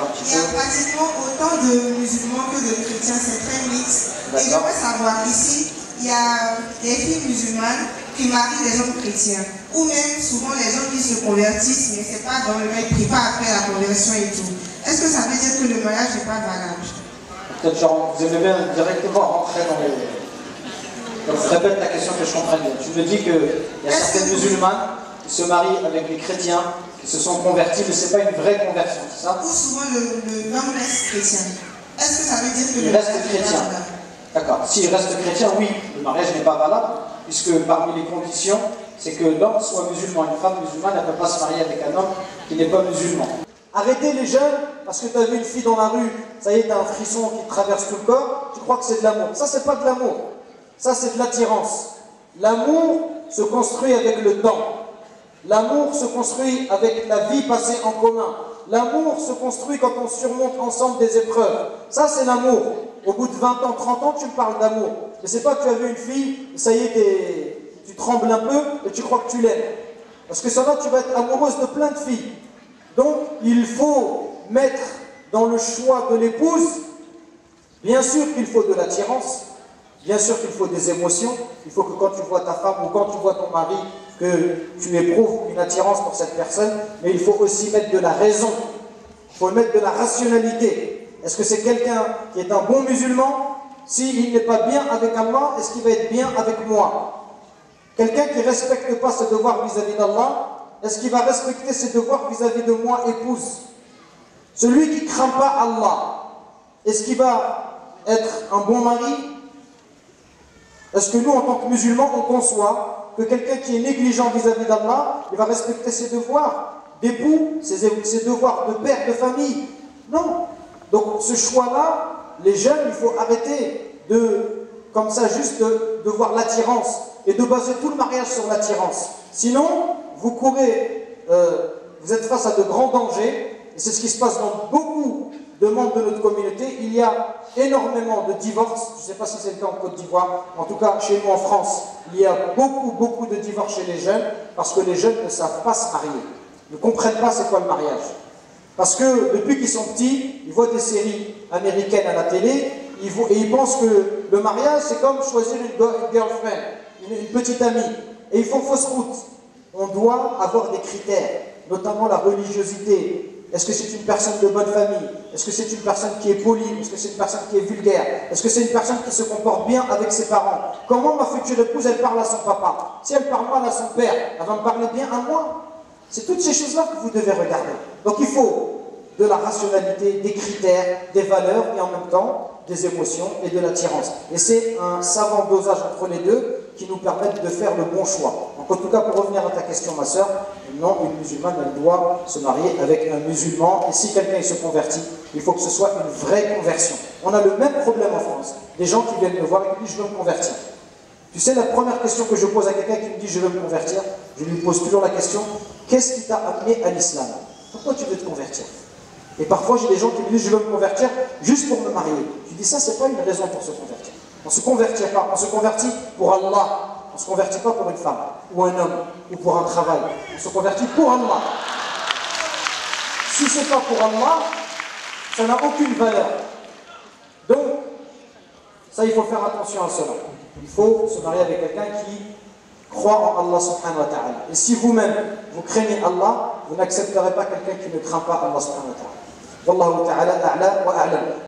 un petit peu. Il y a pratiquement autant de musulmans que de chrétiens, c'est très mixte. Et j'aimerais savoir, ici, il y a des filles musulmanes qui marient des hommes chrétiens. Ou même, souvent, les gens qui se convertissent, mais c'est pas dans le même prix, pas après la conversion et tout. Est-ce que ça veut dire que le mariage n'est pas valable? Peut-être genre, vous aimez bien directement rentrer dans les... Donc, répète ta question que je comprenne bien. Tu me dis qu'il y a certaines musulmanes qui se marient avec les chrétiens, qui se sont convertis, mais ce n'est pas une vraie conversion, c'est ça? Ou souvent, l'homme reste chrétien. Est-ce que ça veut dire que il le reste mariage chrétien? n'est pas valable? D'accord. S'il reste chrétien, oui, le mariage n'est pas valable, puisque parmi les conditions, c'est que l'homme soit musulman. Une femme musulmane, elle ne peut pas se marier avec un homme qui n'est pas musulman. Arrêtez les jeunes, parce que tu as vu une fille dans la rue, ça y est, tu as un frisson qui te traverse tout le corps, tu crois que c'est de l'amour. Ça, c'est pas de l'amour. Ça, c'est de l'attirance. L'amour se construit avec le temps. L'amour se construit avec la vie passée en commun. L'amour se construit quand on surmonte ensemble des épreuves. Ça, c'est l'amour. Au bout de 20 ans, 30 ans, tu me parles d'amour. Mais c'est pas que tu as vu une fille, ça y est, tu trembles un peu et tu crois que tu l'aimes. Parce que ça va, tu vas être amoureuse de plein de filles. Donc, il faut mettre dans le choix de l'épouse, bien sûr qu'il faut de l'attirance, bien sûr qu'il faut des émotions. Il faut que quand tu vois ta femme ou quand tu vois ton mari, que tu éprouves une attirance pour cette personne, mais il faut aussi mettre de la raison. Il faut mettre de la rationalité. Est-ce que c'est quelqu'un qui est un bon musulman? S'il n'est pas bien avec Allah, est-ce qu'il va être bien avec moi? Quelqu'un qui ne respecte pas ses devoirs vis-à-vis d'Allah, est-ce qu'il va respecter ses devoirs vis-à-vis de moi, épouse? Celui qui ne craint pas Allah, est-ce qu'il va être un bon mari? Est-ce que nous, en tant que musulmans, on conçoit que quelqu'un qui est négligent vis-à-vis d'Allah, il va respecter ses devoirs d'époux, ses devoirs de père de famille? Non. Donc ce choix-là, les jeunes, il faut arrêter de, comme ça, juste de voir l'attirance et de baser tout le mariage sur l'attirance. Sinon, vous courez, vous êtes face à de grands dangers, et c'est ce qui se passe dans beaucoup de membres de notre communauté. Il y a énormément de divorces, je ne sais pas si c'est le cas en Côte d'Ivoire, en tout cas chez nous en France, il y a beaucoup de divorces chez les jeunes, parce que les jeunes ne savent pas se marier, ne comprennent pas c'est quoi le mariage. Parce que depuis qu'ils sont petits, ils voient des séries américaines à la télé, et ils pensent que le mariage c'est comme choisir une girlfriend, une petite amie, et ils font fausse route. On doit avoir des critères, notamment la religiosité. Est-ce que c'est une personne de bonne famille? Est-ce que c'est une personne qui est polie? Est-ce que c'est une personne qui est vulgaire? Est-ce que c'est une personne qui se comporte bien avec ses parents? Comment ma future épouse, elle parle à son papa? Si elle parle mal à son père, elle va me parler bien à moi? C'est toutes ces choses-là que vous devez regarder. Donc il faut de la rationalité, des critères, des valeurs et en même temps des émotions et de l'attirance. Et c'est un savant dosage entre les deux qui nous permettent de faire le bon choix. Donc en tout cas, pour revenir à ta question, ma soeur, non, une musulmane, elle doit se marier avec un musulman. Et si quelqu'un se convertit, il faut que ce soit une vraie conversion. On a le même problème en France. Des gens qui viennent me voir et qui disent « je veux me convertir ». Tu sais, la première question que je pose à quelqu'un qui me dit « je veux me convertir », je lui pose toujours la question « qu'est-ce qui t'a amené à l'islam? Pourquoi tu veux te convertir ?» Et parfois, j'ai des gens qui me disent « je veux me convertir juste pour me marier ». Je dis ça, c'est pas une raison pour se convertir. On ne se convertit pas, on se convertit pour Allah. On ne se convertit pas pour une femme, ou un homme, ou pour un travail. On se convertit pour Allah. Si ce n'est pas pour Allah, ça n'a aucune valeur. Donc, ça, il faut faire attention à cela. Il faut se marier avec quelqu'un qui croit en Allah subhanahu wa ta'ala. Et si vous-même, vous craignez Allah, vous n'accepterez pas quelqu'un qui ne craint pas Allah subhanahu wa ta'ala. Wallahu ta'ala a'la wa a'lam.